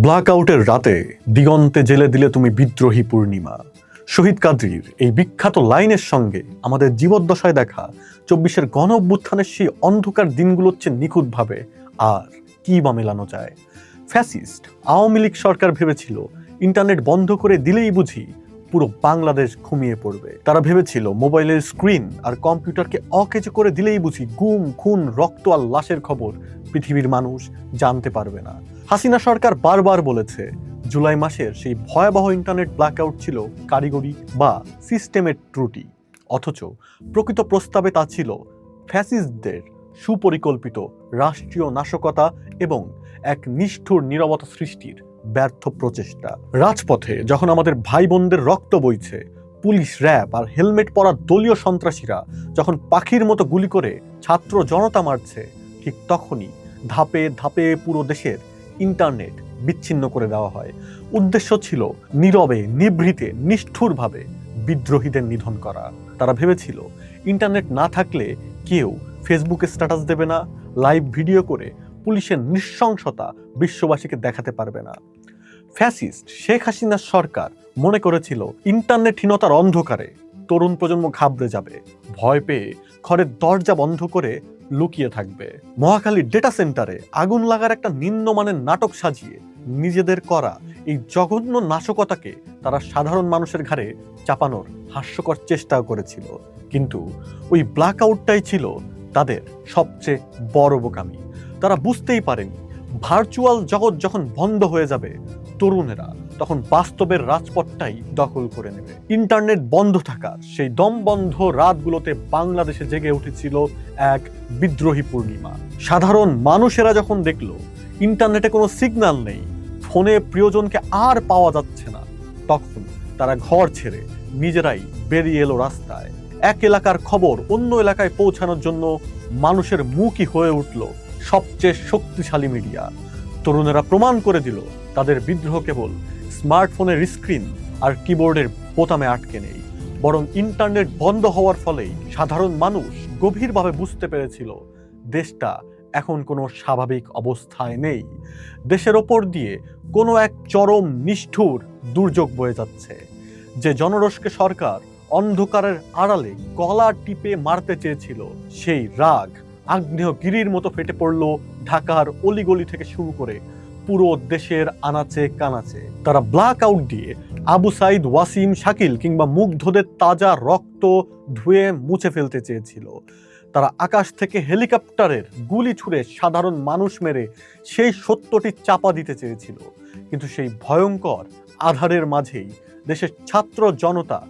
ব্ল্যাকআউটের রাতে দিগন্তে জেলে দিলে তুমি বিদ্রোহী পূর্ণিমা। শহীদ কাদরীর এই বিখ্যাত লাইনের সঙ্গে আমাদের জীবদ্দশায় দেখা ২৪-এর গণ অভ্যুত্থানের সেই অন্ধকার দিনগুলো হচ্ছে নিখুঁতভাবে আর কি বা মেলানো যায়। ফ্যাসিস্ট আওয়ামী লীগ সরকার ভেবেছিল ইন্টারনেট বন্ধ করে দিলেই বুঝি পুরো বাংলাদেশ ঘুমিয়ে পড়বে। তারা ভেবেছিল মোবাইলের স্ক্রিন আর কম্পিউটারকে অকেজো করে দিলেই বুঝি গুম খুন রক্ত আর লাশের খবর পৃথিবীর মানুষ জানতে পারবে না। হাসিনা সরকার বারবার বলেছে জুলাই মাসের সেই ভয়াবহ ইন্টারনেট ব্ল্যাকআউট ছিল কারিগরি বা সিস্টেমের ত্রুটি, অথচ প্রকৃত প্রস্তাবে তা ছিল ফ্যাসিস্টদের সুপরিকল্পিত রাষ্ট্রীয় নাশকতা এবং এক নিষ্ঠুর নীরবতা সৃষ্টির ব্যর্থ প্রচেষ্টা। রাজপথে যখন আমাদের ভাই বোনদের রক্ত বইছে, পুলিশ, র্যাব আর হেলমেট পরা দলীয় সন্ত্রাসীরা যখন পাখির মতো গুলি করে ছাত্র জনতা মারছে, ঠিক তখনই ধাপে ধাপে পুরো দেশের ইন্টারনেট বিচ্ছিন্ন করে দেওয়া হয়। উদ্দেশ্য ছিল নীরবে নিভৃতে নিষ্ঠুরভাবে বিদ্রোহীদের নিধন করা। তারা ভেবেছিল ইন্টারনেট না থাকলে কেউ ফেসবুকে স্ট্যাটাস দেবে না, লাইভ ভিডিও করে পুলিশের নৃশংসতা বিশ্ববাসীকে দেখাতে পারবে না। ফ্যাসিস্ট শেখ হাসিনার সরকার মনে করেছিল ইন্টারনেটহীনতার অন্ধকারে তরুণ প্রজন্ম ঘাবড়ে যাবে, ভয় পেয়ে ঘরের দরজা বন্ধ করে লুকিয়ে থাকবে। মহাখালী ডেটা সেন্টারে আগুন লাগার একটা নিম্নমানের নাটক সাজিয়ে নিজেদের করা এই জঘন্য নাশকতাকে তারা সাধারণ মানুষের ঘাড়ে চাপানোর হাস্যকর চেষ্টাও করেছিল। কিন্তু ওই ব্ল্যাকআউটটাই ছিল তাদের সবচেয়ে বড় বোকামি। তারা বুঝতেই পারেনি ভার্চুয়াল জগৎ যখন বন্ধ হয়ে যাবে, তরুণেরা তখন বাস্তবের রাজপথটাই দখল করে নেবে। ইন্টারনেট বন্ধ থাকার সেই দমবন্ধ রাতগুলোতে বাংলাদেশে জেগে উঠেছিল এক বিদ্রোহী পূর্ণিমা। সাধারণ মানুষেরা যখন দেখলো ইন্টারনেটে কোনো সিগন্যাল নেই, ফোনে প্রিয়জনকে আর পাওয়া যাচ্ছে না, তখন তারা ঘর ছেড়ে নিজেরাই বেরিয়ে এলো রাস্তায়। এক এলাকার খবর অন্য এলাকায় পৌঁছানোর জন্য মানুষের মুখই হয়ে উঠল সবচেয়ে শক্তিশালী মিডিয়া। তরুণেরা প্রমাণ করে দিল তাদের বিদ্রোহ কেবল স্মার্টফোনের স্ক্রিন আর কিবোর্ডের বোতামে আটকে নেই, বরং ইন্টারনেট বন্ধ হওয়ার ফলেই সাধারণ মানুষ গভীরভাবে বুঝতে পেরেছিল দেশটা এখন কোনো স্বাভাবিক অবস্থায় নেই। দেশের ওপর দিয়ে কোনো এক চরম নিষ্ঠুর দুর্যোগ বয়ে যাচ্ছে। যে জনরোষকে সরকার অন্ধকারের আড়ালে গলা টিপে মারতে চেয়েছিল, সেই রাগ আগ্নেয়গিরির মতো ফেটে পড়ল ঢাকার অলিগলি থেকে শুরু করে পুরো দেশের আনাচে কানাচে। তারা ব্ল্যাকআউট দিয়ে আবু সাইদ, ওয়াসিম, শাকিল কিংবা মুগ্ধদের তাজা রক্ত ধুয়ে মুছে ফেলতে চেয়েছিল। তারা আকাশ থেকে হেলিকপ্টারের গুলি ছুঁড়ে সাধারণ মানুষ মেরে সেই সত্যটি চাপা দিতে চেয়েছিল। কিন্তু সেই ভয়ঙ্কর আধারের মাঝেই দেশের ছাত্র জনতা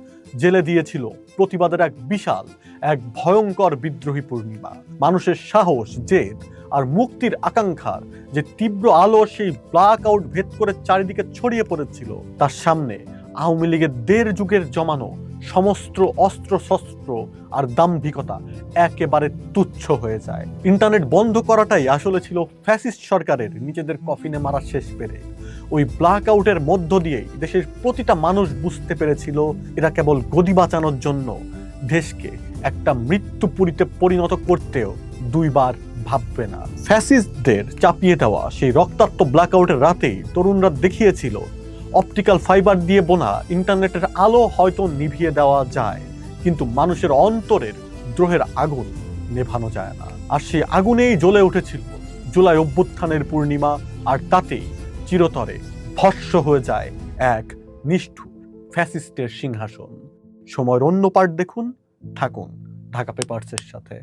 জেলে দিয়েছিল প্রতিবাদের এক বিশাল, এক ভয়ঙ্কর বিদ্রোহী পূর্ণিমা। মানুষের সাহস, জেদ আর মুক্তির আকাঙ্ক্ষার যে তীব্র আলো সেই ব্ল্যাকআউট ভেদ করে চারিদিকে ছড়িয়ে পড়েছিল, তার সামনে আওয়ামী লীগের ১.৫ যুগের জমানো সমস্ত অস্ত্র শস্ত্র আর দাম্ভিকতা একেবারে তুচ্ছ হয়ে যায়। ইন্টারনেট বন্ধ করাটাই আসলে ছিল ফ্যাসিস্ট সরকারের নিজেদের কফিনে মারা শেষ পেরে। ওই ব্ল্যাকআউটের মধ্য দিয়েই দেশের প্রতিটা মানুষ বুঝতে পেরেছিল এরা কেবল গদি বাঁচানোর জন্য দেশকে একটা মৃত্যুপুরীতে পরিণত করতেও দুইবার ভাববে না। ফ্যাসিস্টদের চাপিয়ে দেওয়া সেই রক্তাক্ত ব্ল্যাকআউটের রাতেই তরুণরা দেখিয়েছিল অপটিক্যাল ফাইবার দিয়ে বোনা ইন্টারনেটের আলো হয়তো নিভিয়ে দেওয়া যায়, কিন্তু মানুষের অন্তরের দ্রোহের আগুন নেভানো যায় না। আর সেই আগুনেই জ্বলে উঠেছিল জুলাই অভ্যুত্থানের পূর্ণিমা, আর তাতেই চিরতরে ভস্ম হয়ে যায় এক নিষ্ঠুর ফ্যাসিস্টের সিংহাসন। সময়ের অন্য পার্ট দেখুন, থাকুন ঢাকা পেপারসের সাথে।